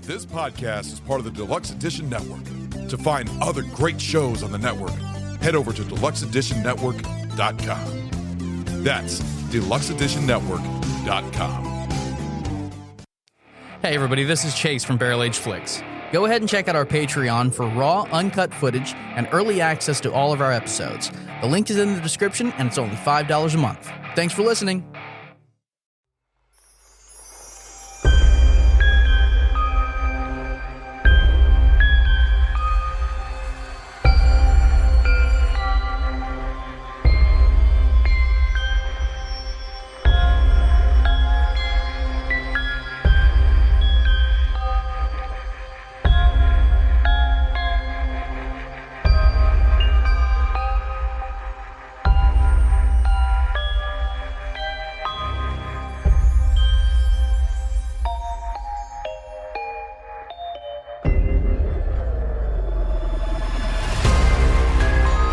This podcast is part of the Deluxe Edition Network. To find other great shows on the network, head over to deluxeeditionnetwork.com. That's deluxeeditionnetwork.com. Hey everybody, this is Chase from Barrel Age Flicks. Go ahead and check out our Patreon for raw, uncut footage and early access to all of our episodes. The link is in the description, and it's only $5 a month. Thanks for listening.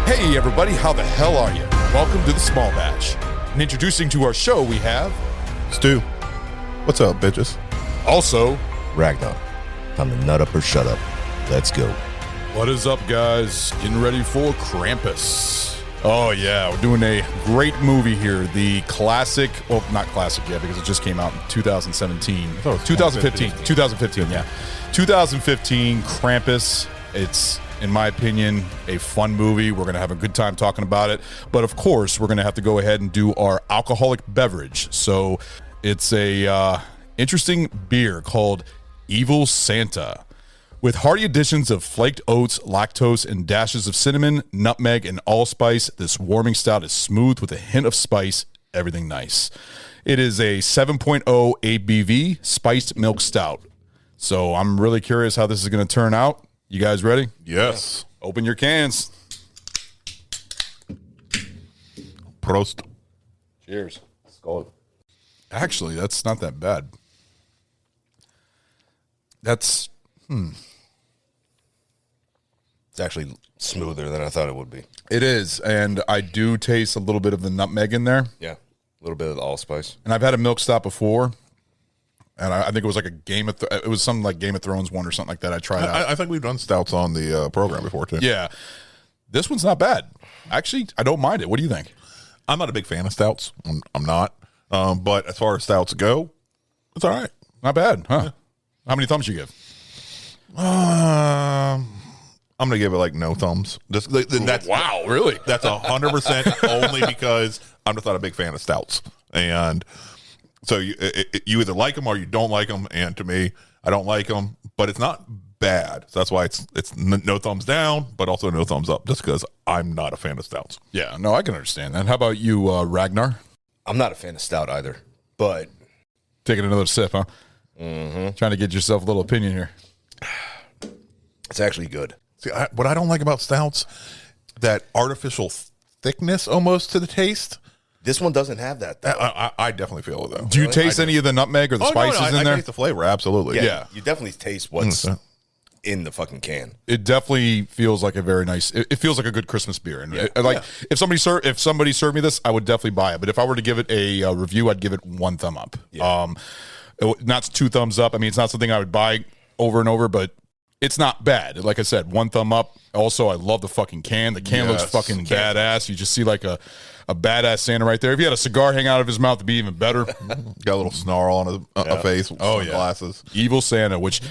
Hey everybody, how the hell are you? Welcome to the Small Batch. And introducing to our show, we have Stu. What's up, bitches? also, Ragnar. Time to nut up or shut up. Let's go. what is up guys? Getting ready for Krampus. Oh yeah, we're doing a great movie here. The classic, well not classic yet because it just came out in 2017. thought it was 2015, 2015 Krampus. It's, in my opinion, a fun movie. We're going to have a good time talking about it. But of course, we're going to have to go ahead and do our alcoholic beverage. So it's a interesting beer called Evil Santa. With hearty additions of flaked oats, lactose, and dashes of cinnamon, nutmeg, and allspice, this warming stout is smooth with a hint of spice. Everything nice. It is a 7.0 ABV spiced milk stout. So I'm really curious how this is going to turn out. You guys ready? Yes. Open your cans. Prost. Cheers. Skull. Actually, that's not that bad. That's It's actually smoother than I thought it would be. it is, and I do taste a little bit of the nutmeg in there. Yeah. A little bit of the allspice. And I've had a milk stout before, and I think it was like it was some like Game of Thrones one or something like that. I tried out. I think we've done stouts on the program before, too. Yeah, this one's not bad. Actually, I don't mind it. What do you think? I'm not a big fan of stouts. I'm not. But as far as stouts go, it's all right. Not bad, huh? Yeah. How many thumbs you give? I'm going to give it like no thumbs. That's, wow, really? That's 100% only because I'm just not a big fan of stouts. And so you either like them or you don't like them. And to me, I don't like them, but it's not bad. So that's why it's no thumbs down, but also no thumbs up, just because I'm not a fan of stouts. Yeah, no, I can understand that. How about you, Ragnar? I'm not a fan of stout either, but Taking another sip, huh? Mm-hmm. Trying to get yourself a little opinion here. it's actually good. See, what I don't like about stouts, that artificial thickness almost to the taste. This one doesn't have that, though. I definitely feel it, though. Do you taste any of the nutmeg or the spices I in there? I taste the flavor, absolutely. Yeah. You definitely taste what's in the fucking can. It definitely feels like a very nice. It feels like a good Christmas beer, and if somebody served me this, I would definitely buy it. But if I were to give it a review, I'd give it 1 thumb up. Yeah. Not 2 thumbs up. I mean, it's not something I would buy over and over, but it's not bad. Like I said, 1 thumb up. Also, I love the fucking can. The can looks fucking badass. You just see like a badass Santa right there. If he had a cigar hang out of his mouth, it'd be even better. Got a little snarl on his face. Oh yeah, glasses. Evil Santa, which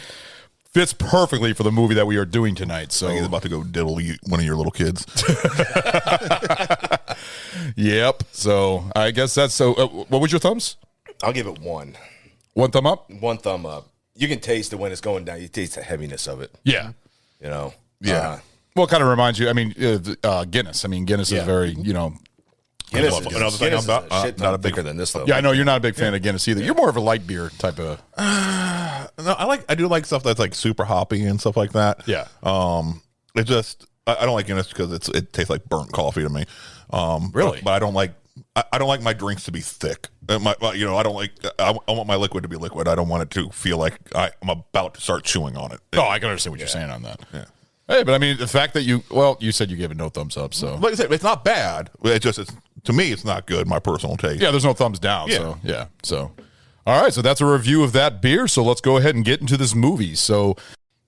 fits perfectly for the movie that we are doing tonight. So he's about to go diddle one of your little kids. Yep. So I guess that's so. What was your thumbs? I'll give it 1. 1 thumb up. 1 thumb up. You can taste it when it's going down. You taste the heaviness of it. Yeah. You know? Yeah. Well, it kind of reminds you. I mean, Guinness. I mean, Guinness is very, Guinness is not a bigger than this, though. Yeah, I know you're not a big fan of Guinness either. You're more of a light beer type of. No, I do like stuff that's like super hoppy and stuff like that. Yeah. It just I don't like Guinness because it tastes like burnt coffee to me. Really? But I don't like my drinks to be thick. I want my liquid to be liquid. I don't want it to feel like I'm about to start chewing on it. No, I can understand what you're saying on that. Yeah. Hey, but I mean, the fact that you said you gave it no thumbs up, so. Like I said, it's not bad. To me, it's not good, my personal taste. Yeah, there's no thumbs down, Yeah. so, yeah. So, All right, so that's a review of that beer. So let's go ahead and get into this movie. So,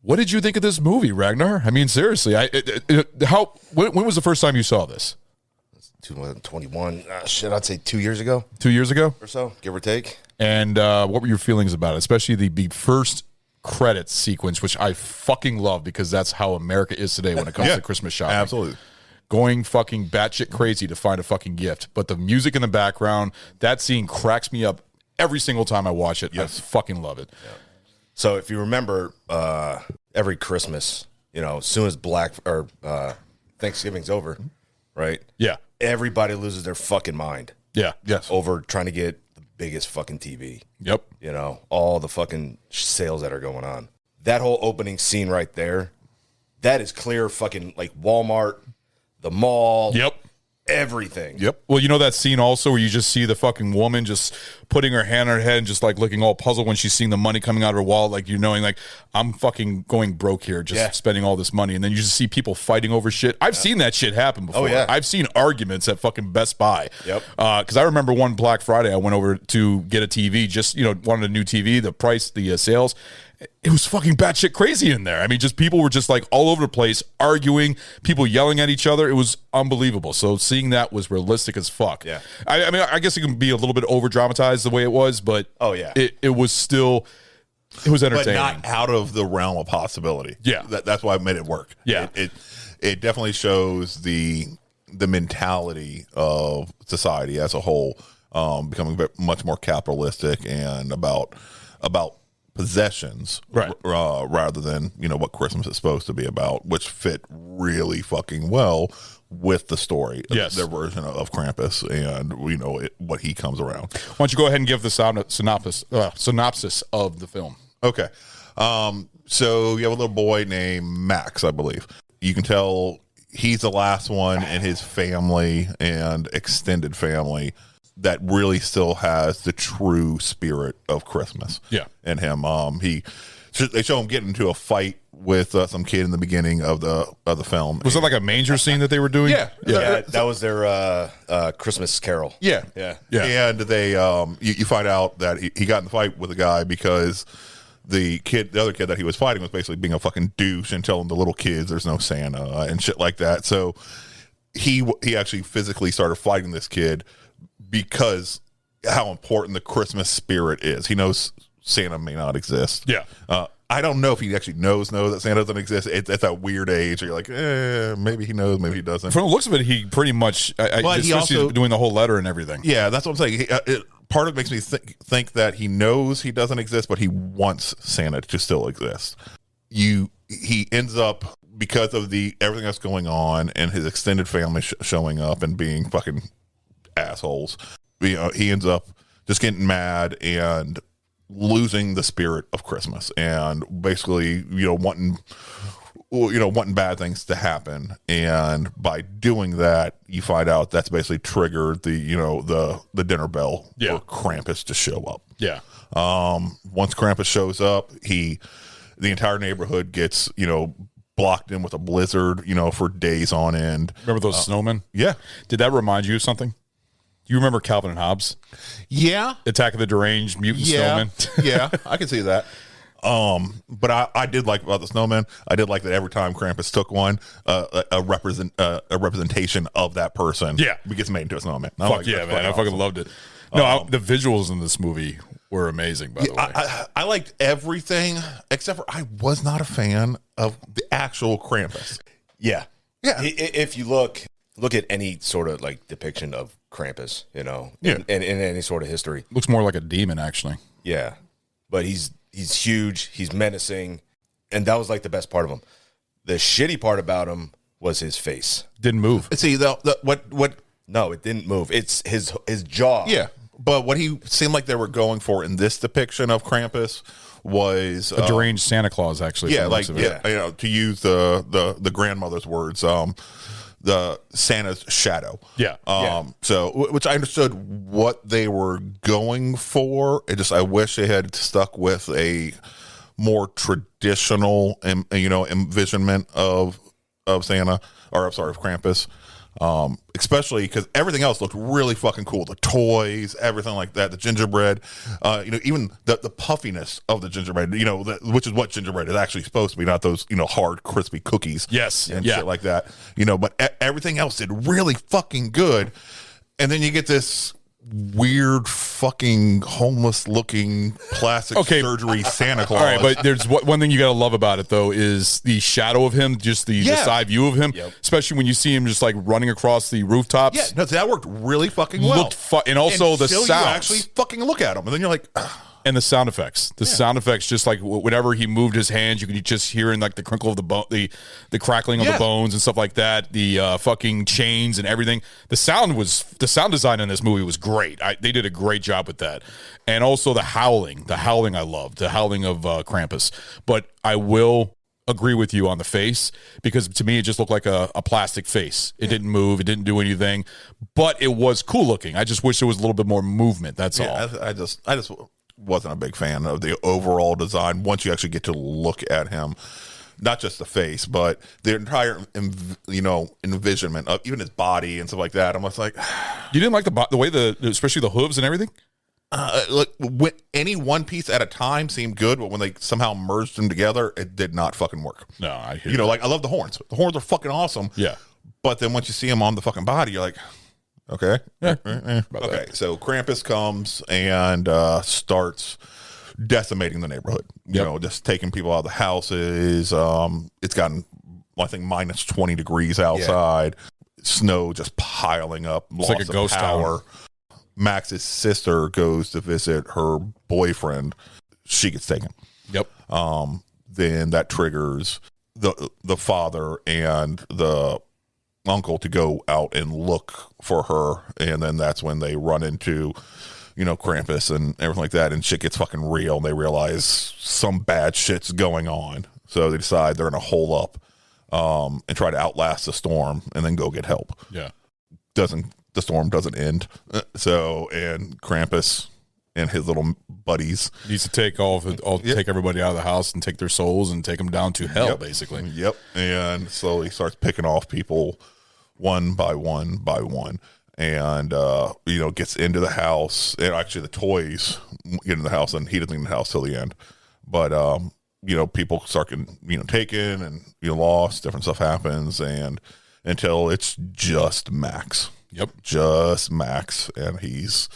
what did you think of this movie, Ragnar? I mean, seriously, when was the first time you saw this? 2021. I'd say 2 years ago. 2 years ago or so, give or take. And what were your feelings about it, especially the first credits sequence, which I fucking love because that's how America is today when it comes to Christmas shopping. Absolutely. Going fucking batshit crazy to find a fucking gift. But the music in the background, that scene cracks me up every single time I watch it. Yes. I fucking love it. Yeah. So if you remember, every Christmas, as soon as Thanksgiving's over, right? Yeah. Everybody loses their fucking mind. Yeah. Yes. Over trying to get the biggest fucking TV. Yep. All the fucking sales that are going on. That whole opening scene right there, that is clear fucking like Walmart, the mall. Yep. Everything. Yep. Well, you know that scene also where you just see the fucking woman just putting her hand on her head and just like looking all puzzled when she's seeing the money coming out of her wallet, like knowing like I'm fucking going broke here, just spending all this money, and then you just see people fighting over shit. I've seen that shit happen before. Oh, yeah. I've seen arguments at fucking Best Buy. Yep. Because I remember one Black Friday I went over to get a TV, just wanted a new TV, the price, the sales. It was fucking batshit crazy in there. I mean, just people were just like all over the place, arguing, people yelling at each other. It was unbelievable. So seeing that was realistic as fuck. Yeah. I mean, I guess it can be a little bit over dramatized the way it was, but it was still, it was entertaining. But not out of the realm of possibility. Yeah. That's why I made it work. Yeah. It definitely shows the mentality of society as a whole, becoming much more capitalistic and about possessions, right? Rather than what Christmas is supposed to be about, which fit really fucking well with the story. Yes, their version of Krampus, and what he comes around. Why don't you go ahead and give the synopsis of the film? Okay, so you have a little boy named Max, I believe. You can tell he's the last one in his family and extended family that really still has the true spirit of Christmas. Yeah. In him. They show him getting into a fight with some kid in the beginning of the film. Was it like a manger scene that they were doing? Yeah. That was their Christmas Carol. Yeah. Yeah. And they you find out that he got in the fight with a guy because the other kid that he was fighting was basically being a fucking douche and telling the little kids there's no Santa and shit like that. So he actually physically started fighting this kid because how important the Christmas spirit is. He knows Santa may not exist. Yeah. I don't know if he actually knows that Santa doesn't exist. It's at that weird age where you're like, maybe he knows, maybe he doesn't. From the looks of it, he pretty much, he also doing the whole letter and everything. Yeah, that's what I'm saying. Part of it makes me think that he knows he doesn't exist, but he wants Santa to still exist. He ends up, because of everything that's going on and his extended family showing up and being fucking assholes, he ends up just getting mad and losing the spirit of Christmas and basically wanting bad things to happen, and by doing that you find out that's basically triggered the dinner bell for Krampus to show up. Once Krampus shows up, the entire neighborhood gets blocked in with a blizzard for days on end. Remember those snowmen? Yeah. Did that remind you of something? Do you remember Calvin and Hobbes? Yeah. Attack of the Deranged Mutant Snowmen? Yeah, I can see that. But I did like about the snowman. I did like that every time Krampus took one, a representation of that person gets made into a snowman. Man. I fucking loved it. No, the visuals in this movie were amazing, by the way. I liked everything, except for I was not a fan of the actual Krampus. Yeah. If you look at any sort of like depiction of Krampus, in any sort of history. Looks more like a demon, actually. Yeah. But he's huge, he's menacing, and that was like the best part of him. The shitty part about him was his face. Didn't move. See, what No, it didn't move. It's his jaw. Yeah. But what he seemed like they were going for in this depiction of Krampus was a deranged Santa Claus, actually. Yeah, to use the grandmother's words, the Santa's shadow. So, which I understood what they were going for. I wish they had stuck with a more traditional, envisionment of Santa, or I'm sorry, of Krampus. Especially because everything else looked really fucking cool. The toys, everything like that, the gingerbread, even the puffiness of the gingerbread, which is what gingerbread is actually supposed to be, not those, hard, crispy cookies. Yes. And shit like that. But everything else did really fucking good. And then you get this weird fucking homeless looking plastic surgery Santa Claus. All right, but there's one thing you gotta love about it though is the shadow of him, just the side view of him, especially when you see him just like running across the rooftops. Yeah, no, that worked really fucking well. And also the Until sounds. you actually fucking look at him, and then you're like, ugh. And the sound effects, sound effects, just like whenever he moved his hands, you could just hear in like the crinkle of the bone, the crackling of the bones and stuff like that. The fucking chains and everything. The sound design in this movie was great. They did a great job with that, and also the howling. The howling I loved. The howling of Krampus. But I will agree with you on the face, because to me it just looked like a plastic face. It didn't move. It didn't do anything, but it was cool looking. I just wish there was a little bit more movement. That's all. I just wasn't a big fan of the overall design once you actually get to look at him, not just the face but the entire envisionment of even his body and stuff like that. I'm just like, you didn't like the way especially the hooves and everything. When any one piece at a time seemed good, but when they somehow merged them together, it did not fucking work. No, I hear like I love the horns. The horns are fucking awesome. Yeah, but then once you see them on the fucking body, you're like, okay. Okay. So Krampus comes and starts decimating the neighborhood. Just taking people out of the houses. It's gotten, I think, minus 20 degrees outside. Snow just piling up. It's like a ghost tower. Max's sister goes to visit her boyfriend. She gets taken. Yep. Then that triggers the father and the uncle to go out and look for her, and then that's when they run into Krampus and everything like that, and shit gets fucking real, and they realize some bad shit's going on, so they decide they're gonna hole up and try to outlast the storm and then go get help. The storm doesn't end, and Krampus and his little buddies needs to take take everybody out of the house and take their souls and take them down to hell, basically. And slowly starts picking off people one by one by one, and gets into the house, and actually the toys get in the house, and he doesn't get in the house till the end. But people start getting taken and lost. Different stuff happens, and until it's just Max. Just Max, and he's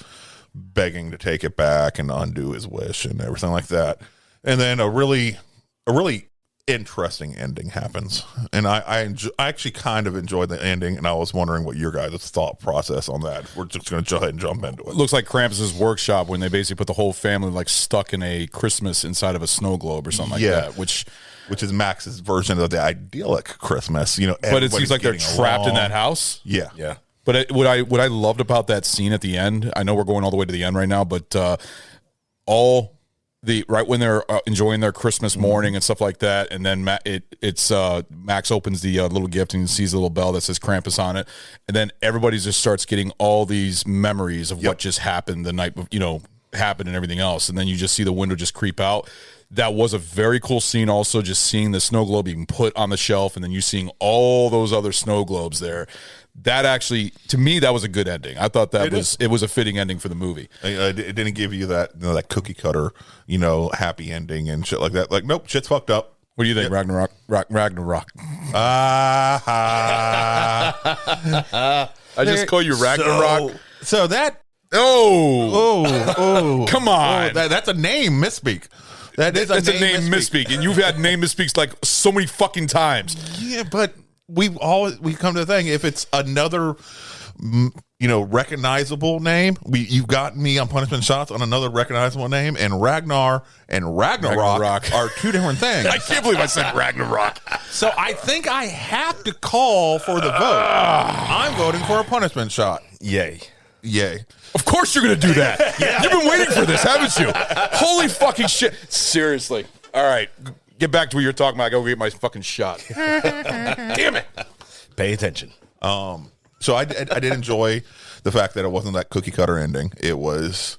begging to take it back and undo his wish and everything like that. And then a really interesting ending happens, and I actually kind of enjoyed the ending, and I was wondering what your guys' thought process on that. We're just going to go ahead and jump into it. Looks like Krampus's workshop, when they basically put the whole family like stuck in a Christmas inside of a snow globe or something like that, which is Max's version of the idyllic Christmas. But it seems like they're trapped in that house. Yeah. But what I loved about that scene at the end, I know we're going all the way to the end right now, but right when they're enjoying their Christmas morning and stuff like that, and then Max opens the little gift and sees the little bell that says Krampus on it, and then everybody just starts getting all these memories of what just happened the night, happened and everything else, and then you just see the window just creep out. That was a very cool scene. Also, just seeing the snow globe being put on the shelf, and then you seeing all those other snow globes there. That actually, to me, that was a good ending. I thought it was a fitting ending for the movie. It didn't give you that that cookie cutter, happy ending and shit like that. Like, nope, shit's fucked up. What do you think, Ragnarok? Ragnarok. I just call you Ragnarok. So that. Oh, come on. That's a name misspeak. That's a name misspeak, and you've had name misspeaks like so many fucking times. Yeah, but we come to the thing, if it's another recognizable name, you've gotten me on punishment shots on another recognizable name, and Ragnar and Ragnarok are two different things. I can't believe I said Ragnarok. So I think I have to call for the vote. I'm voting for a punishment shot. Yay. Of course you're going to do that. You've been waiting for this, haven't you? Holy fucking shit. Seriously. All right. Get back to what you're talking about. I go get my fucking shot. Damn it. Pay attention. So I did enjoy the fact that it wasn't that cookie cutter ending. It was,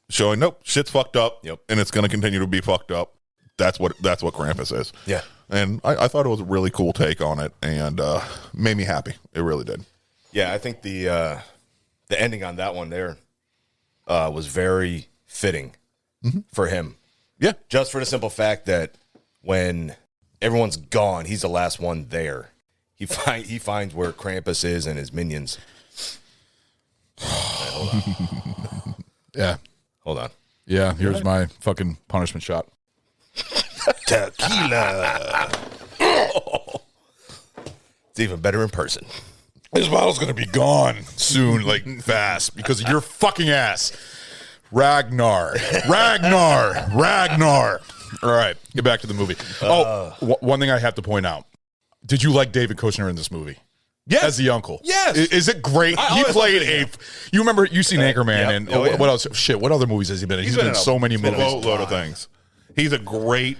showing, nope, shit's fucked up. Yep. And it's going to continue to be fucked up. that's what Krampus is. Yeah. And I thought it was a really cool take on it, and made me happy. It really did. Yeah, I think the ending on that one there was very fitting for him. Yeah. Just for the simple fact that when everyone's gone, he's the last one there. He finds where Krampus is and his minions. Yeah. Hold on. Yeah, here's my fucking punishment shot. Tequila. It's even better in person. This bottle's gonna be gone soon, like fast, because of your fucking ass. Ragnar. All right, get back to the movie. One thing I have to point out. Did you like David Kushner in this movie? Yes. As the uncle. Yes. Is it great? He always played loved you remember, you've seen Anchorman, yep. and Oh, yeah. what else? Shit, what other movies has he been in? He's been in so many A movies. boatload of things. He's a great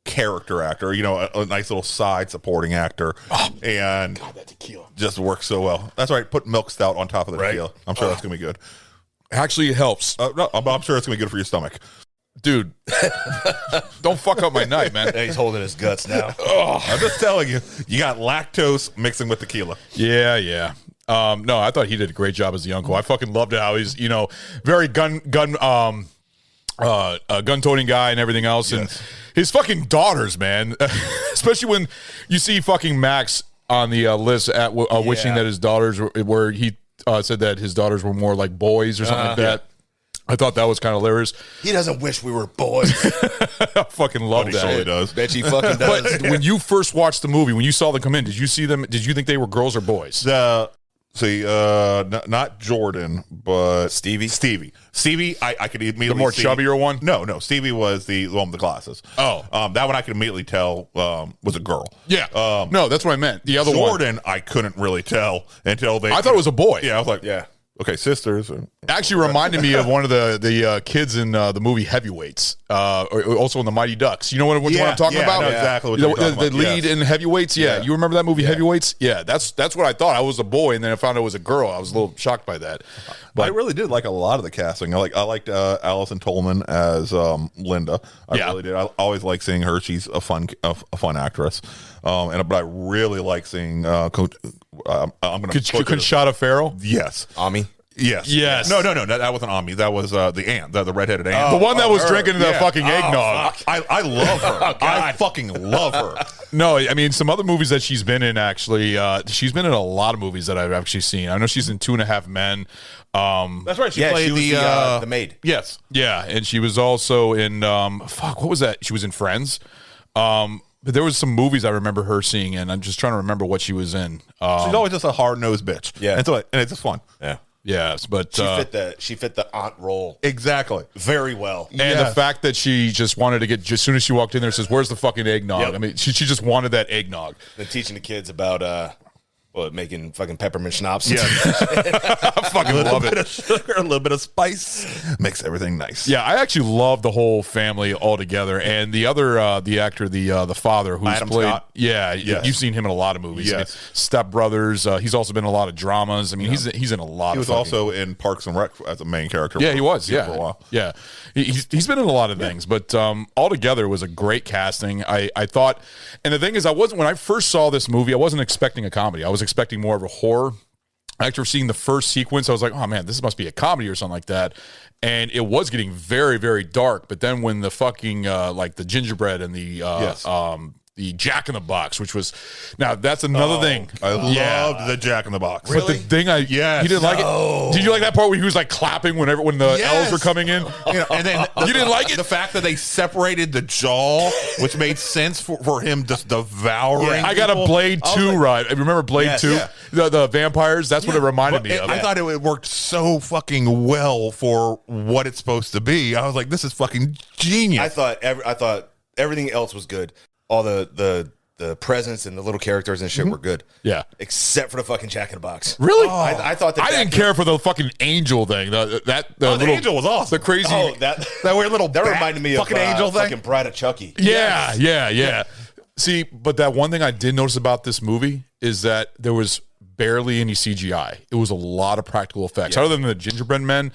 character actor, a nice little side supporting actor, and That tequila. just works so well. That's right. Put milk stout on top of the tequila. I'm sure that's gonna be good. Actually, it helps. No, I'm sure it's gonna be good for your stomach. Dude, don't fuck up my night, man. He's holding his guts now. I'm just telling you, you got lactose mixing with tequila. Yeah. No, I thought he did a great job as the uncle. I fucking loved how he's, very gun-toting guy and everything else. Yes. And his fucking daughters, man. Especially when you see fucking Max on the list wishing that his daughters were he said that his daughters were more like boys or something like that. I thought that was kind of hilarious. He doesn't wish we were boys. I fucking love He that. surely does. Bet he fucking does. But when you first watched the movie, when you saw them come in, did you see them? Did you think they were girls or boys? Not Jordan, but Stevie? Stevie, I could immediately The more see. chubbier one? No. Stevie was the one with the glasses. Oh. That one I could immediately tell was a girl. Yeah. No, that's what I meant. The other Jordan, I couldn't really tell until they. I thought it was a boy. Yeah, I was like, Yeah. okay, sisters. Actually reminded me of one of the kids in the movie Heavyweights, also in the Mighty Ducks. You know what I'm talking about? I know exactly what you're talking about. The lead in Heavyweights. Yeah. You remember that movie Heavyweights? Yeah, that's what I thought. I was a boy, and then I found out it was a girl. I was a little shocked by that. But I really did like a lot of the casting. I liked Allison Tolman as Linda. I really did. I always like seeing her. She's a fun actress. But I really like seeing Coach. I'm going to Conchata Farrell. Yes. Ami? Yes. No. That wasn't Ami. That was the aunt, the redheaded aunt. The one that was drinking the Yeah. fucking eggnog. I love her. I fucking love her. No, I mean, some other movies that she's been in, actually. She's been in a lot of movies that I've actually seen. I know she's in 2.5 Men. That's right. She Yeah, played she was the maid. Yes. Yeah, and she was also in, what was that? She was in Friends. But there was some movies I remember her seeing in. I'm just trying to remember what she was in. She's always just a hard-nosed bitch. Yeah. And it's just fun. Yeah. Yes, but She fit the aunt role Exactly. very well. and the fact that she just wanted to get, as soon as she walked in there, says, "Where's the fucking eggnog?" Yep. I mean, she just wanted that eggnog. Then teaching the kids about making fucking peppermint schnapps. Yeah. I fucking love it. of sugar, a little bit of spice makes everything nice. Yeah, I actually love the whole family all together, and the other, the actor, the father who's Adam played. Scott. Yeah, Yes. you've seen him in a lot of movies. Yes. Step Brothers. He's also been in a lot of dramas. I mean, he's in a lot. He was of also in Parks and Rec as a main character. Yeah, he was. for a Yeah, while. yeah. He's been in a lot of things, but altogether it was a great casting. I thought, and the thing is, when I first saw this movie, I wasn't expecting a comedy. I was expecting more of a horror. After seeing the first sequence, I was like, oh man, this must be a comedy or something like that. And it was getting very, very dark. But then when the fucking like the gingerbread and the Jack in the Box, which was, now that's another thing. I loved the Jack in the Box. But the thing Yes. you didn't like it. Did you like that part where he was like clapping when the elves were coming in? And then You didn't like it? The fact that they separated the jaw, which made sense for him just devouring. I got a people. Blade I was 2 like, right. Remember Blade Yes, 2? yeah. The vampires? That's what it reminded But me of. I thought it worked so fucking well for what it's supposed to be. I was like, this is fucking genius. I thought everything else was good. All the presents and the little characters and shit were good. Yeah. Except for the fucking Jack in the Box. Really? I thought that I didn't care for the fucking angel thing. The the angel was awesome. The crazy. that weird little that bat reminded me fucking of angel thing. fucking Bride of Chucky. Yeah. See, but that one thing I did notice about this movie is that there was barely any CGI. It was a lot of practical effects. Other than the gingerbread men,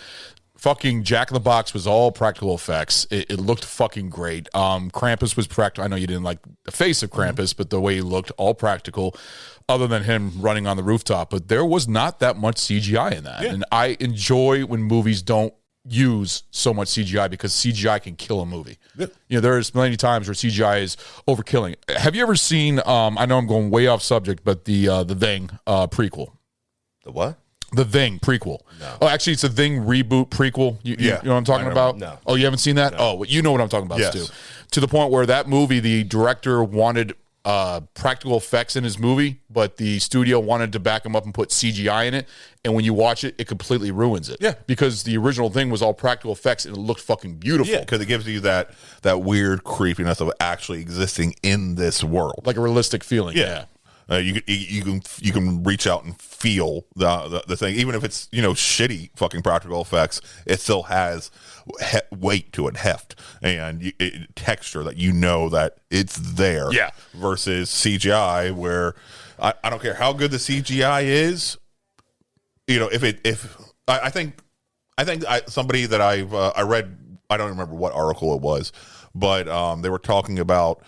Fucking Jack in the Box was all practical effects. It looked fucking great. Krampus was practical. I know you didn't like the face of Krampus, but the way he looked, all practical, other than him running on the rooftop. But there was not that much CGI in that. And I enjoy when movies don't use so much CGI because CGI can kill a movie. There's many times where CGI is overkilling. Have you ever seen, I know I'm going way off subject, but the Thing prequel? The what? The Thing prequel. No. Oh, actually, it's a Thing reboot prequel. You know what I'm talking about? No. Oh, you haven't seen that? No. Oh, well, you know what I'm talking about, Stu. To the point where that movie, the director wanted practical effects in his movie, but the studio wanted to back him up and put CGI in it. And when you watch it, it completely ruins it. Yeah. Because the original Thing was all practical effects and it looked fucking beautiful. Yeah, because it gives you that weird creepiness of actually existing in this world. Like a realistic feeling. Yeah. You can reach out and feel the thing, even if it's shitty fucking practical effects. It still has weight to it, heft, and texture that that it's there. Yeah. Versus CGI, where I don't care how good the CGI is. I think somebody that I read, I don't remember what article it was, but they were talking about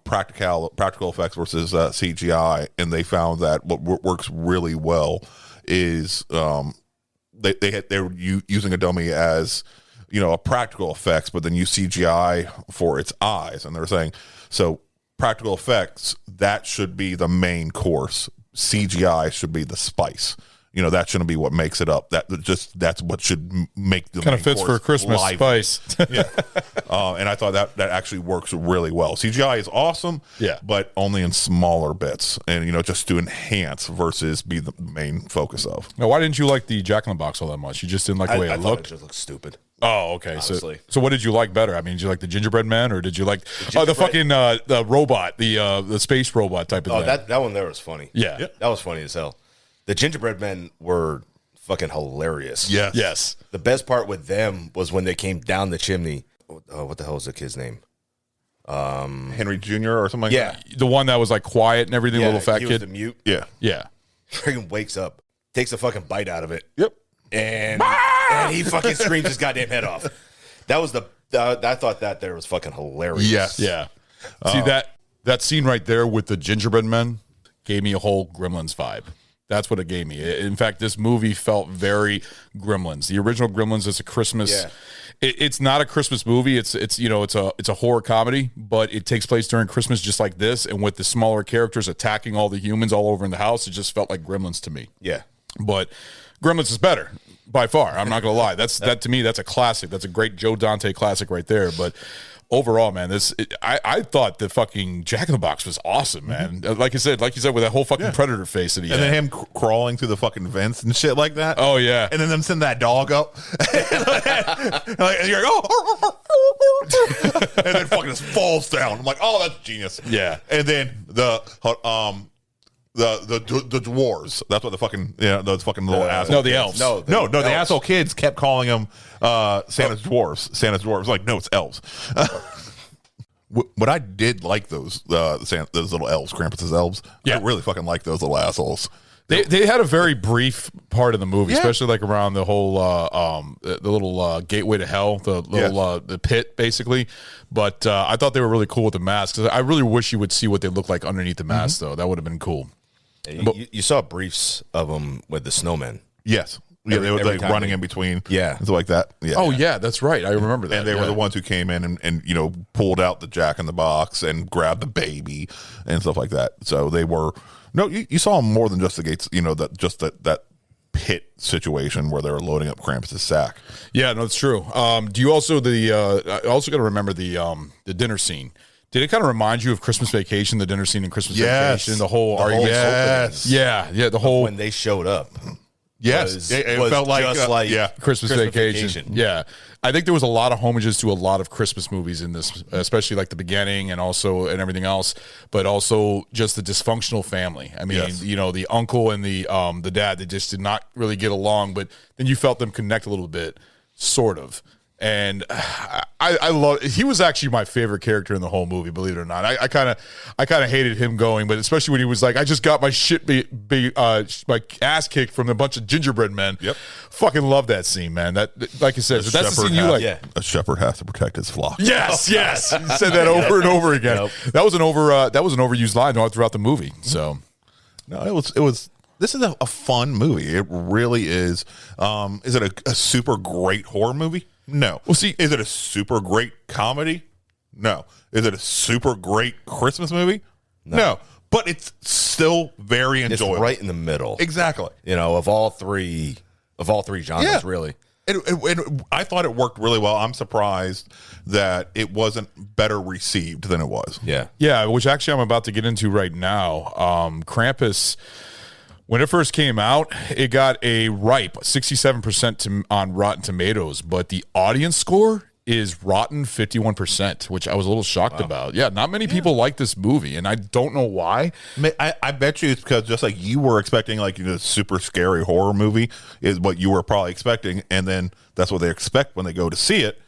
practical effects versus CGI, and they found that what works really well is they were using a dummy as a practical effects, but then use CGI for its eyes, and they're saying so practical effects, that should be the main course, CGI should be the spice. That shouldn't be what makes it up. That's what should make the kind of fits for Christmas lively. Spice. And I thought that actually works really well. CGI is awesome, but only in smaller bits, and just to enhance versus be the main focus of. Now, why didn't you like the Jack in the Box all that much? You just didn't like the way it looked? It just looked stupid. Oh, okay. Honestly. So what did you like better? I mean, did you like the gingerbread man, or did you like the fucking the robot, the space robot type of thing? That one there was funny. Yeah. That was funny as hell. The gingerbread men were fucking hilarious. Yes. The best part with them was when they came down the chimney. Oh, what the hell is the kid's name? Henry Jr. or something like that? The one that was like quiet and everything, little fat he kid. was the mute. Yeah. Freaking wakes up, takes a fucking bite out of it. Yep. And he fucking screams his goddamn head off. That was I thought that there was fucking hilarious. Yes. Yeah. See that scene right there with the gingerbread men gave me a whole Gremlins vibe. That's what it gave me. In fact, this movie felt very Gremlins. The original Gremlins is a Christmas. Yeah. It's not a Christmas movie. It's a horror comedy, but it takes place during Christmas, just like this. And with the smaller characters attacking all the humans all over in the house, it just felt like Gremlins to me. Yeah. But Gremlins is better by far. I'm not gonna lie. That to me, that's a classic. That's a great Joe Dante classic right there. But overall, man, I thought the fucking Jack in the Box was awesome, man. Like you said, with that whole fucking predator face that he had. And then him crawling through the fucking vents and shit like that. Oh yeah. And then them send that dog up. And you're like, and then fucking just falls down. I'm like, oh, that's genius. Yeah. And then the dwarves. That's what the fucking those fucking little assholes. No, the elves. The asshole kids kept calling them Santa's dwarves. Santa's dwarves. Like, no, it's elves. What I did like those little elves, Krampus's elves. Yeah. I really fucking like those little assholes. They had a very brief part of the movie, especially like around the whole the little gateway to hell, the little the pit basically. But I thought they were really cool with the masks. I really wish you would see what they look like underneath the mask, though. That would have been cool. You saw briefs of them with the snowmen. Yes. Yeah, they were like running in between. Yeah. And stuff like that. Yeah. Oh, yeah, that's right. I remember that. And they were the ones who came in and pulled out the Jack in the Box and grabbed the baby and stuff like that. So they were, you saw them more than just the gates, that pit situation where they were loading up Krampus' sack. Yeah, no, it's true. Do you also, I also got to remember the dinner scene. Did it kind of remind you of Christmas Vacation, the dinner scene in Christmas Vacation, the whole argument? Yes. Yeah, the whole when they showed up. Yes, it felt like Christmas Vacation. Yeah, I think there was a lot of homages to a lot of Christmas movies in this, especially like the beginning and everything else, but also just the dysfunctional family. I mean, the uncle and the dad, they just did not really get along, but then you felt them connect a little bit, sort of. And I love. He was actually my favorite character in the whole movie. Believe it or not, I kind of hated him going, but especially when he was like, "I just got my my ass kicked from a bunch of gingerbread men." Yep. Fucking love that scene, man. That, like I said, that's the scene you like. Yeah. A shepherd has to protect his flock. Yes, yes. He said that over and over again. Nope. That was an overused line all throughout the movie. So, No, it was. This is a fun movie. It really is. Is it a super great horror movie? No. Well, see, is it a super great comedy? No. Is it a super great Christmas movie? No. But it's still very enjoyable. It's right in the middle. Exactly. You know, of all three genres, really. I thought it worked really well. I'm surprised that it wasn't better received than it was. Yeah. Yeah, which actually I'm about to get into right now. Krampus, when it first came out, it got a ripe 67% on Rotten Tomatoes, but the audience score is rotten 51%, which I was a little shocked about. Yeah, not many people like this movie, and I don't know why. I bet you it's because just like you were expecting, like a super scary horror movie is what you were probably expecting, and then that's what they expect when they go to see it,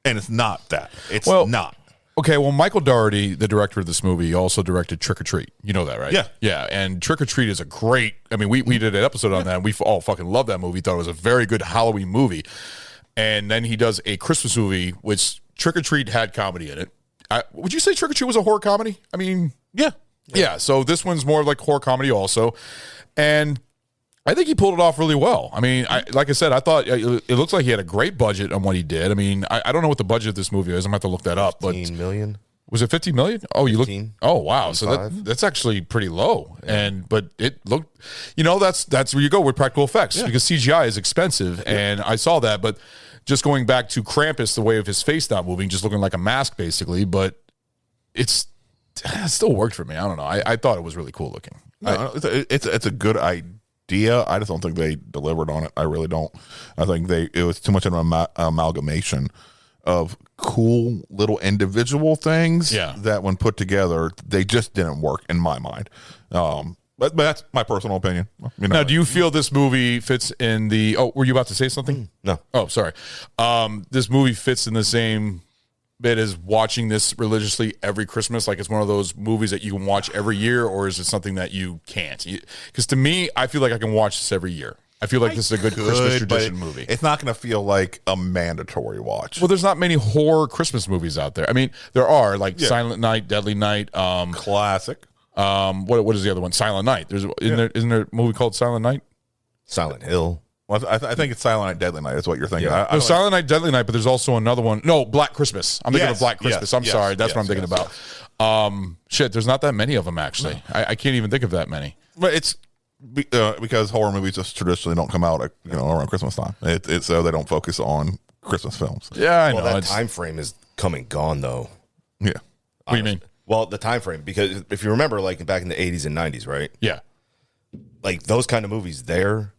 and it's not that. It's not. Okay, well, Michael Dougherty, the director of this movie, also directed Trick or Treat. You know that, right? Yeah. Yeah, and Trick or Treat is a great... I mean, we did an episode on that, and we all fucking loved that movie. Thought it was a very good Halloween movie. And then he does a Christmas movie, which Trick or Treat had comedy in it. Would you say Trick or Treat was a horror comedy? I mean, yeah. So this one's more like horror comedy also. And I think he pulled it off really well. I mean, like I said, I thought it looks like he had a great budget on what he did. I mean, I don't know what the budget of this movie is. I'm going to have to look that up. But 15 million? Was it 50 million? Oh, you look. Oh, wow. So 25. that's actually pretty low. Yeah. But it looked, that's where you go with practical effects because CGI is expensive. And I saw that. But just going back to Krampus, the way of his face not moving, just looking like a mask basically. But it still worked for me. I don't know. I thought it was really cool looking. No, it's a good idea. I just don't think they delivered on it. I really don't. I think it was too much of an amalgamation of cool little individual things that when put together, they just didn't work in my mind. But that's my personal opinion. Now, do you feel this movie fits in the... Oh, were you about to say something? No. Oh, sorry. This movie fits in the same bit as watching this religiously every Christmas? Like it's one of those movies that you can watch every year, or is it something that you can't? Because to me, I feel like I can watch this every year. I feel like this is a good Christmas tradition movie. It's not going to feel like a mandatory watch. Well, there's not many horror Christmas movies out there. I mean, there are like Silent Night, Deadly Night. Classic. What is the other one? Silent Night. Isn't there a movie called Silent Night? Silent Hill. Well, I think it's Silent Night, Deadly Night is what you're thinking. Yeah. Silent Night, Deadly Night, but there's also another one. No, Black Christmas. I'm thinking of Black Christmas. I'm sorry. That's what I'm thinking about. There's not that many of them, actually. No. I can't even think of that many. But it's because horror movies just traditionally don't come out around Christmas time. It's so they don't focus on Christmas films. Yeah, I know. That time frame is come and gone, though. Yeah. What do you mean? Well, the time frame, because if you remember, like back in the 80s and 90s, right? Yeah. Like those kind of movies there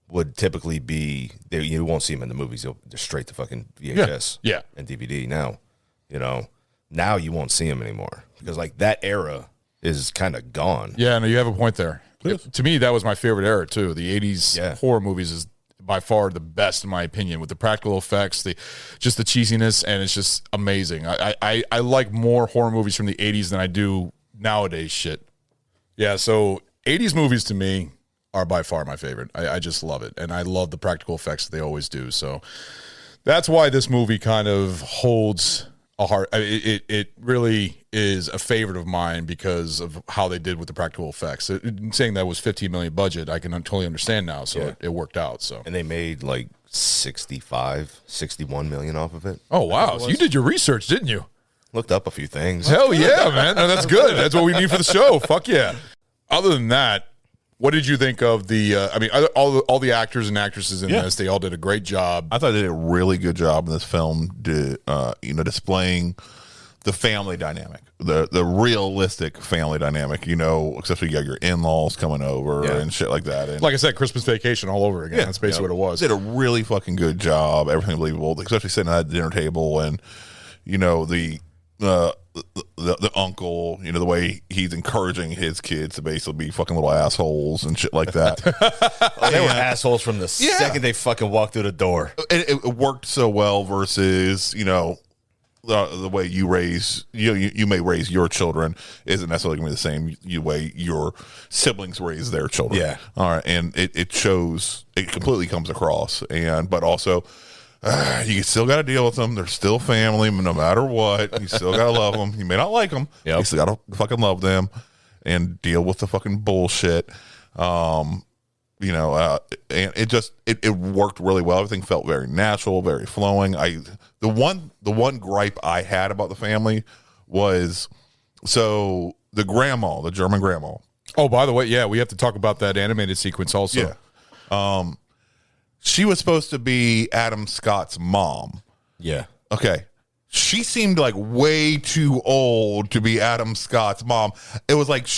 would typically be, you won't see them in the movies. They're straight to fucking VHS and DVD now. Now you won't see them anymore because like that era is kind of gone. Yeah, no, you have a point there. To me, that was my favorite era too. The 80s horror movies is by far the best in my opinion, with the practical effects, just the cheesiness, and it's just amazing. I like more horror movies from the 80s than I do nowadays shit. Yeah, so 80s movies to me are by far my favorite. I just love it, and I love the practical effects that they always do. So that's why this movie kind of holds a heart. It really is a favorite of mine because of how they did with the practical effects. Saying that was $15 million budget, I can totally understand now. So it worked out. So and they made like 61 million off of it. Oh wow! So you did your research, didn't you? Looked up a few things. Hell yeah, man! No, that's good. That's what we need for the show. Fuck yeah. Other than that, what did you think of the? All the actors and actresses in this, they all did a great job. I thought they did a really good job in this film, displaying the family dynamic, the realistic family dynamic. Especially you got your in-laws coming over and shit like that. And like I said, Christmas Vacation all over again. That's basically what it was. They did a really fucking good job. Everything believable, especially sitting at the dinner table and the the uncle, the way he's encouraging his kids to basically be fucking little assholes and shit like that. They were assholes from the second they fucking walked through the door. It worked so well versus, the way you raise, you may raise your children isn't necessarily going to be the same way your siblings raise their children. Yeah. All right. And it shows, it completely comes across. But also, you still got to deal with them. They're still family, no matter what. You still got to love them. You may not like them. Yep. You still got to fucking love them and deal with the fucking bullshit. And it worked really well. Everything felt very natural, very flowing. The one gripe I had about the family was, so the grandma, the German grandma. Oh, by the way, yeah, we have to talk about that animated sequence also. Yeah. She was supposed to be Adam Scott's mom. Yeah. Okay. She seemed like way too old to be Adam Scott's mom. It was like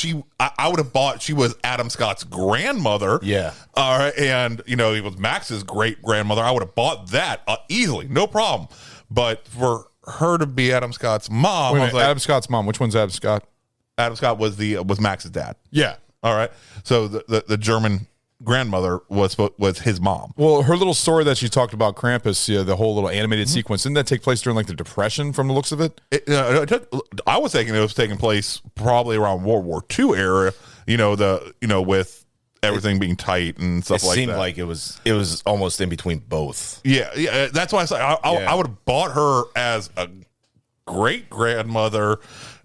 I would have bought she was Adam Scott's grandmother. Yeah. All right. And, it was Max's great grandmother. I would have bought that easily. No problem. But for her to be Adam Scott's mom. Adam Scott's mom. Which one's Adam Scott? Adam Scott was Max's dad. Yeah. All right. So the German grandmother was his mom. Well, her little story that she talked about Krampus, the whole little animated sequence, didn't that take place during like the Depression from the looks of it? I was thinking it was taking place probably around World War II era, with everything being tight and stuff like that. It seemed like it was almost in between both. Yeah, that's why I said I would have bought her as a great grandmother,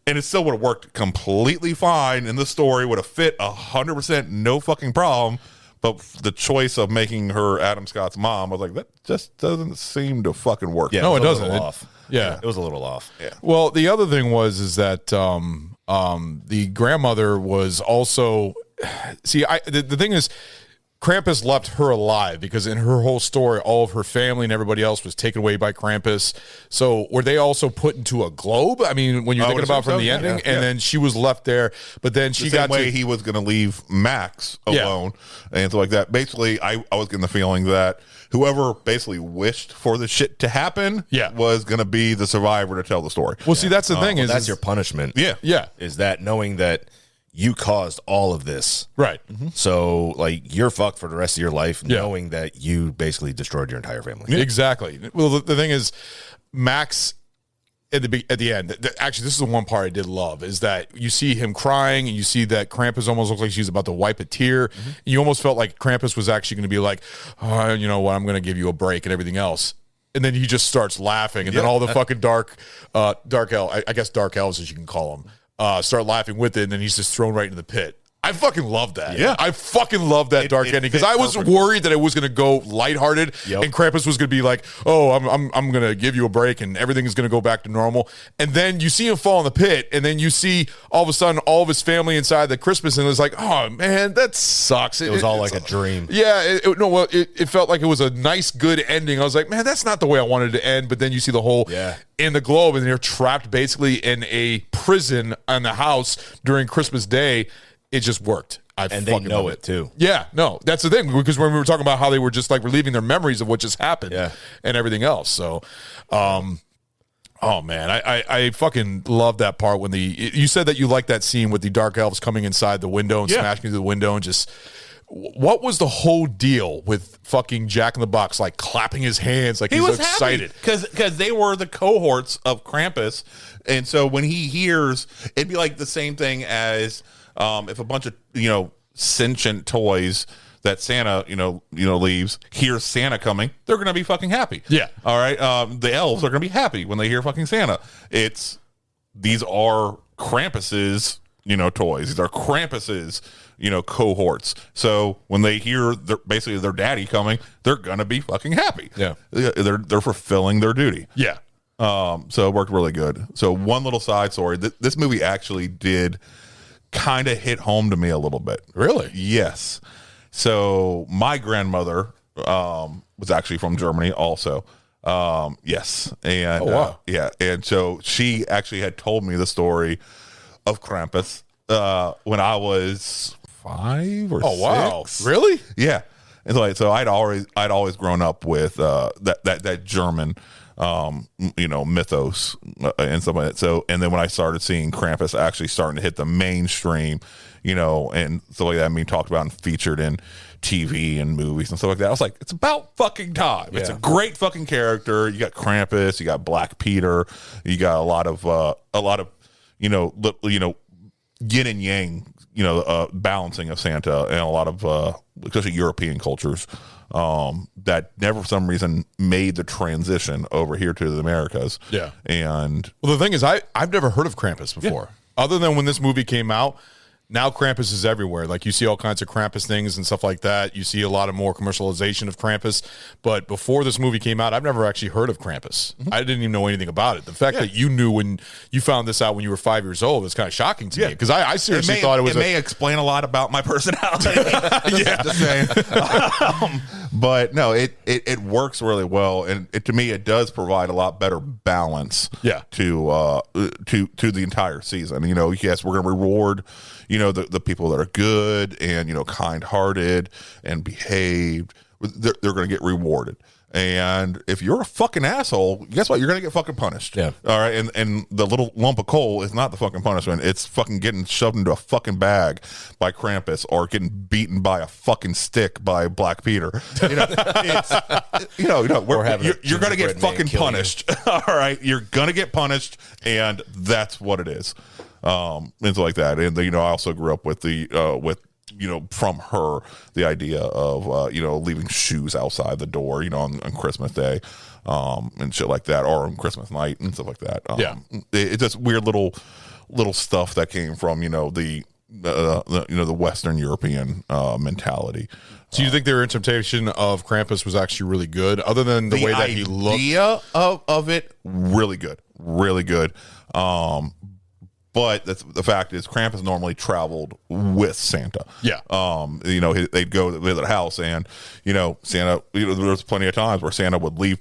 and it still would have worked completely fine, and the story would have fit 100%, no fucking problem. But the choice of making her Adam Scott's mom, I was like, that just doesn't seem to fucking work. Yeah, no, it doesn't. It was a little off. Yeah. Well, the other thing is that the grandmother was also. See, the thing is, Krampus left her alive because in her whole story, all of her family and everybody else was taken away by Krampus. So were they also put into a globe? I mean, when you're thinking about from the ending, and then she was left there, but then she got way he was going to leave Max alone and stuff like that. Basically, I was getting the feeling that whoever basically wished for the shit to happen was going to be the survivor to tell the story. Well, see, that's the thing that's your punishment. Yeah. Is that knowing that you caused all of this. Right. Mm-hmm. So, you're fucked for the rest of your life knowing that you basically destroyed your entire family. Yeah. Exactly. Well, the thing is, Max, at the end, actually, this is the one part I did love, is that you see him crying, and you see that Krampus almost looks like she's about to wipe a tear. Mm-hmm. You almost felt like Krampus was actually going to be like, oh, you know what, I'm going to give you a break and everything else. And then he just starts laughing, and then all the fucking dark elves, I guess dark elves, as you can call them, start laughing with it, and then he's just thrown right into the pit. I fucking love that. Yeah. I fucking love that dark ending because I was worried that it was going to go lighthearted and Krampus was going to be like, oh, I'm going to give you a break and everything is going to go back to normal. And then you see him fall in the pit, and then you see all of a sudden all of his family inside the Christmas, and it was like, oh man, that sucks. It was all like a dream. Yeah. It felt like it was a nice, good ending. I was like, man, that's not the way I wanted to end. But then you see the whole in the globe, and they're trapped basically in a prison on the house during Christmas Day. It just worked. And they know it too. Yeah, no, that's the thing, because when we were talking about how they were just like relieving their memories of what just happened and everything else. So, oh man, I fucking love that part when you said that you liked that scene with the dark elves coming inside the window and smashing through the window, and just what was the whole deal with fucking Jack in the Box like clapping his hands like he was excited because they were the cohorts of Krampus, and so when he hears, it'd be like the same thing as. If a bunch of sentient toys that Santa leaves hears Santa coming, they're gonna be fucking happy. Yeah. All right. The elves are gonna be happy when they hear fucking Santa. These are Krampus's toys. These are Krampus's cohorts. So when they hear basically their daddy coming, they're gonna be fucking happy. Yeah. They're fulfilling their duty. Yeah. So it worked really good. So one little side story. This movie actually did kind of hit home to me a little bit. Really? Yes. So my grandmother was actually from Germany also. Yes. And and so she actually had told me the story of Krampus when I was 5 or 6. Oh wow. Really? Yeah. And so I'd always grown up with that German mythos and stuff like that. So, and then when I started seeing Krampus actually starting to hit the mainstream, and stuff like that, talked about and featured in TV and movies and stuff like that, I was like, it's about fucking time. Yeah. It's a great fucking character. You got Krampus, you got Black Peter, you got a lot of yin and yang, balancing of Santa, and a lot of especially European cultures that never for some reason made the transition over here to the Americas. Yeah. And the thing is, I've never heard of Krampus before, other than when this movie came out. Now Krampus is everywhere. Like, you see all kinds of Krampus things and stuff like that. You see a lot of more commercialization of Krampus. But before this movie came out, I've never actually heard of Krampus. Mm-hmm. I didn't even know anything about it. The fact that you knew when you found this out when you were 5 years old is kind of shocking to me, because I seriously thought it was. It may explain a lot about my personality. Just saying. But no, it works really well, and to me, it does provide a lot better balance. To the entire season. Yes, we're going to reward the people that are good and kind-hearted and behaved. They're going to get rewarded. And if you're a fucking asshole, guess what? You're going to get fucking punished. Yeah. All right. And the little lump of coal is not the fucking punishment. It's fucking getting shoved into a fucking bag by Krampus, or getting beaten by a fucking stick by Black Peter. You're going to get fucking punished. All right. You're going to get punished. And that's what it is. And so like that. And I also grew up with from her, the idea of leaving shoes outside the door on Christmas Day, and shit like that, or on Christmas night and stuff like that. It's just weird little stuff that came from the Western European mentality. So you think their interpretation of Krampus was actually really good, other than the way that he looked? The idea of it, really good. But the fact is, Krampus normally traveled with Santa. Yeah. They'd go to the house, and Santa. There was plenty of times where Santa would leave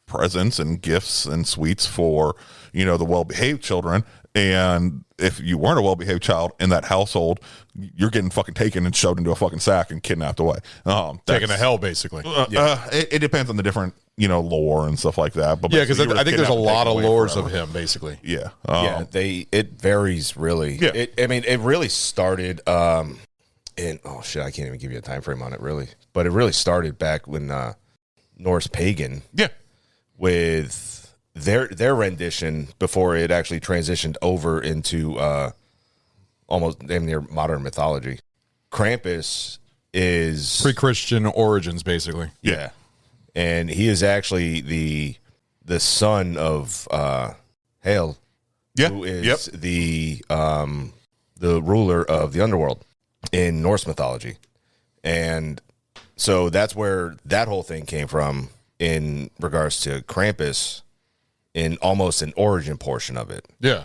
presents and gifts and sweets for the well-behaved children. And if you weren't a well-behaved child in that household, you're getting fucking taken and shoved into a fucking sack and kidnapped away. Taken to hell, basically. It depends on the different lore and stuff like that. But because I think there's a lot of lores of him, basically. Yeah. It varies really. Yeah. It really started I can't even give you a time frame on it really, but it really started back when Norse pagan with their rendition before it actually transitioned over into almost damn near modern mythology. Krampus is pre-Christian origins, basically. Yeah. And he is actually the son of Hale, who is the ruler of the underworld in Norse mythology. And so that's where that whole thing came from in regards to Krampus, in almost an origin portion of it. Yeah.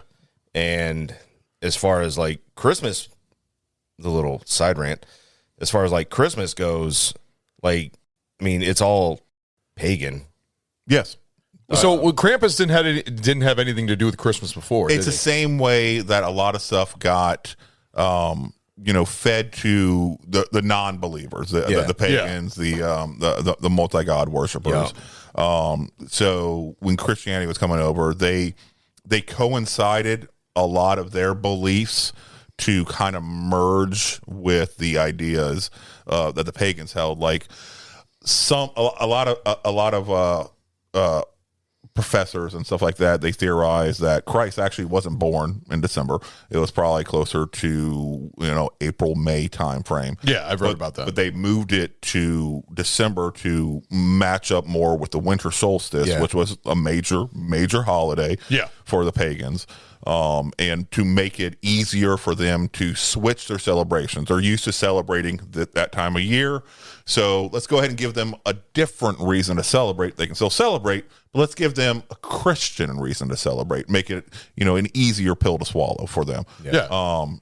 And as far as like Christmas, the little side rant, as far as like Christmas goes, it's all pagan. Yes. So Krampus didn't have anything to do with Christmas before. It's the same way that a lot of stuff got fed to the non-believers, the pagans, the multi-god worshipers. So when Christianity was coming over, they coincided a lot of their beliefs to kind of merge with the ideas that the pagans held. Like a lot of professors and stuff like that, they theorized that Christ actually wasn't born in December. It was probably closer to April, May time frame. Yeah, I've read about that. But they moved it to December to match up more with the winter solstice, which was a major holiday for the pagans. And to make it easier for them to switch their celebrations. They're used to celebrating that time of year. So let's go ahead and give them a different reason to celebrate. They can still celebrate, but let's give them a Christian reason to celebrate. Make it, an easier pill to swallow for them. And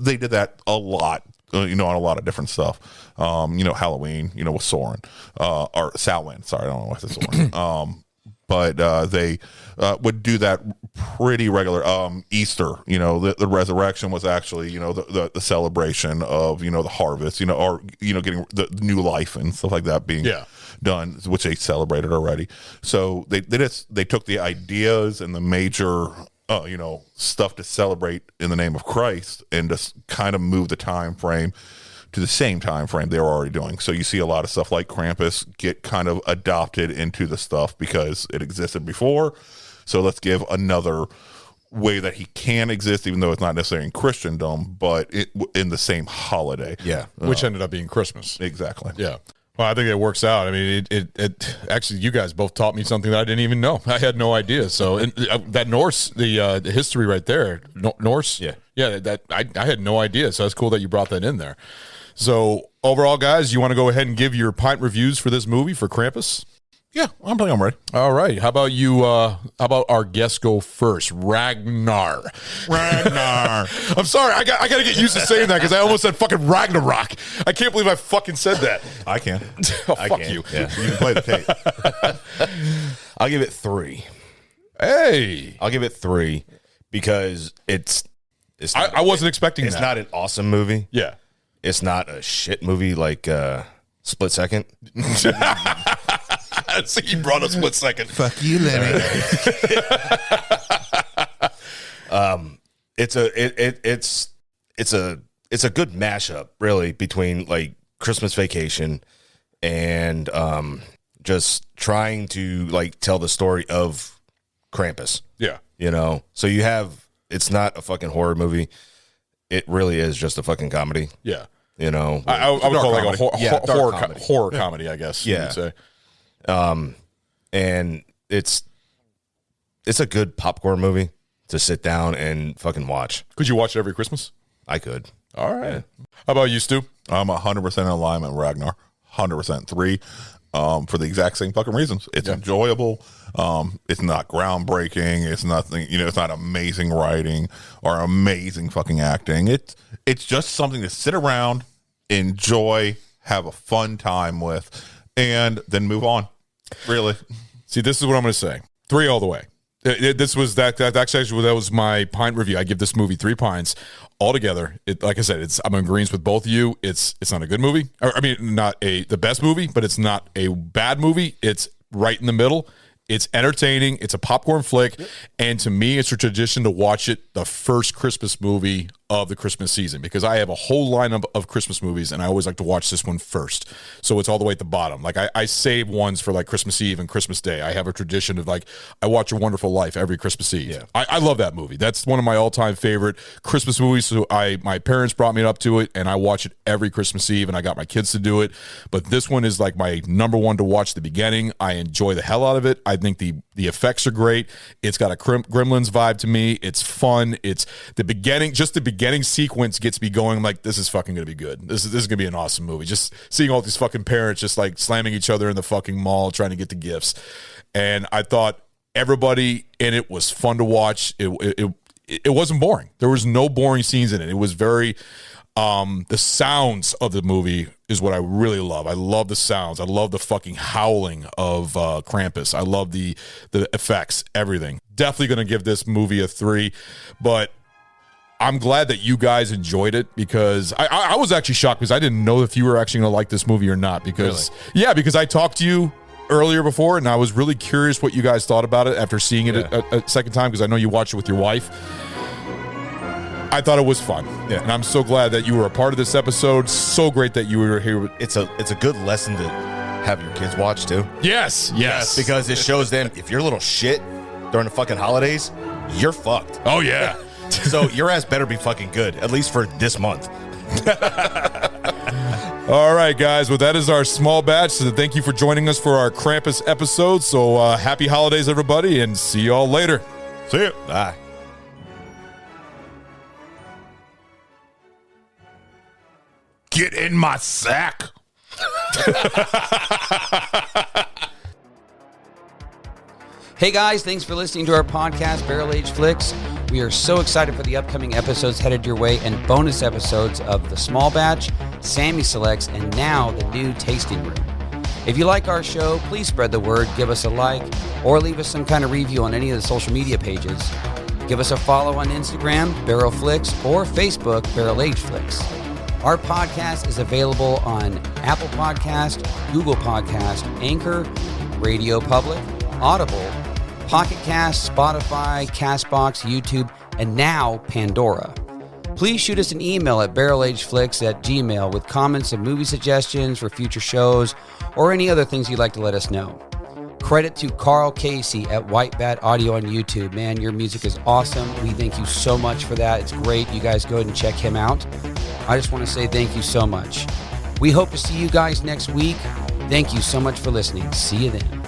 they did that a lot, on a lot of different stuff. Halloween, with Soren, or Samhain. Sorry, I don't know why I said Soren. but they would do that pretty regular. Easter, the resurrection was actually, the celebration of, the harvest, or, getting the new life and stuff like that being done, which they celebrated already. So they took the ideas and the major, stuff to celebrate in the name of Christ and just kind of move the time frame to the same time frame they were already doing. So you see a lot of stuff like Krampus get kind of adopted into the stuff because it existed before. So let's give another way that he can exist, even though it's not necessarily in Christendom, but in the same holiday. Yeah, which ended up being Christmas. Exactly. Yeah. Well, I think it works out. I mean, it actually, you guys both taught me something that I didn't even know. I had no idea. So that Norse, the history right there, Norse. Yeah. That I had no idea. So that's cool that you brought that in there. So overall, guys, you want to go ahead and give your pint reviews for this movie for Krampus? Yeah, I'm ready. All right. How about you? How about our guest go first? Ragnar. I'm sorry. I got to get used to saying that because I almost said fucking Ragnarok. I can't believe I fucking said that. I can. Fuck you. Yeah. You can play the tape. I'll give it 3. Hey. I'll give it 3 because it's not, I wasn't expecting it's that. It's not an awesome movie. Yeah. It's not a shit movie like Split Second. See, you brought a Split Second. Fuck you, Lenny. It's a good mashup, really, between like Christmas Vacation and just trying to like tell the story of Krampus. Yeah. So it's not a fucking horror movie. It really is just a fucking comedy. Yeah. I would call it like a horror comedy. comedy, I guess. Yeah. You would say. And it's a good popcorn movie to sit down and fucking watch. Could you watch it every Christmas? I could. All right. Yeah. How about you, Stu? I'm 100% in alignment with Ragnar. 100% 3. For the exact same fucking reasons. It's enjoyable. It's not groundbreaking. It's nothing, it's not amazing writing or amazing fucking acting. It's just something to sit around, enjoy, have a fun time with, and then move on. Really. See, this is what I'm going to say. 3 all the way. This was that was my pint review. I give this movie 3 pints altogether. Like I said, I'm in agreement with both of you. It's not a good movie. I mean, not the best movie, but it's not a bad movie. It's right in the middle. It's entertaining. It's a popcorn flick. And to me, it's a tradition to watch it the first Christmas movie of the Christmas season because I have a whole lineup of Christmas movies and I always like to watch this one first. So it's all the way at the bottom. Like I save ones for like Christmas Eve and Christmas Day. I have a tradition of like, I watch A Wonderful Life every Christmas Eve. Yeah. I love that movie. That's one of my all-time favorite Christmas movies. So my parents brought me up to it and I watch it every Christmas Eve and I got my kids to do it. But this one is like my number one to watch at the beginning. I enjoy the hell out of it. I think the effects are great. It's got a Gremlins vibe to me. It's fun. It's the beginning sequence gets me going. I'm like, this is fucking gonna be good. This is gonna be an awesome movie. Just seeing all these fucking parents just like slamming each other in the fucking mall trying to get the gifts. And I thought everybody in it was fun to watch. It wasn't boring. There was no boring scenes in it. It was very the sounds of the movie is what I really love. I love the sounds. I love the fucking howling of Krampus. I love the effects, everything. Definitely going to give this movie a 3, but I'm glad that you guys enjoyed it because I was actually shocked because I didn't know if you were actually going to like this movie or not because because I talked to you earlier before and I was really curious what you guys thought about it after seeing it a second time because I know you watched it with your wife. I thought it was fun. Yeah. And I'm so glad that you were a part of this episode. So great that you were here. It's a good lesson to have your kids watch too. Yes. Because it shows them if you're a little shit during the fucking holidays, you're fucked. Oh yeah. So your ass better be fucking good, at least for this month. All right, guys. Well, that is our small batch. So thank you for joining us for our Krampus episode. So happy holidays, everybody, and see you all later. See you. Bye. Get in my sack. Hey guys, thanks for listening to our podcast, Barrel Age Flicks. We are so excited for the upcoming episodes headed your way and bonus episodes of The Small Batch, Sammy Selects, and now the new Tasting Room. If you like our show, please spread the word, give us a like, or leave us some kind of review on any of the social media pages. Give us a follow on Instagram, Barrel Flicks, or Facebook, Barrel Age Flicks. Our podcast is available on Apple Podcast, Google Podcast, Anchor, Radio Public, Audible, Pocket Cast, Spotify, Castbox, YouTube, and now Pandora. Please shoot us an email at barrelageflix@gmail.com with comments and movie suggestions for future shows or any other things you'd like to let us know. Credit to Carl Casey at White Bat Audio on YouTube. Man, your music is awesome. We thank you so much for that. It's great. You guys go ahead and check him out. I just want to say thank you so much. We hope to see you guys next week. Thank you so much for listening. See you then.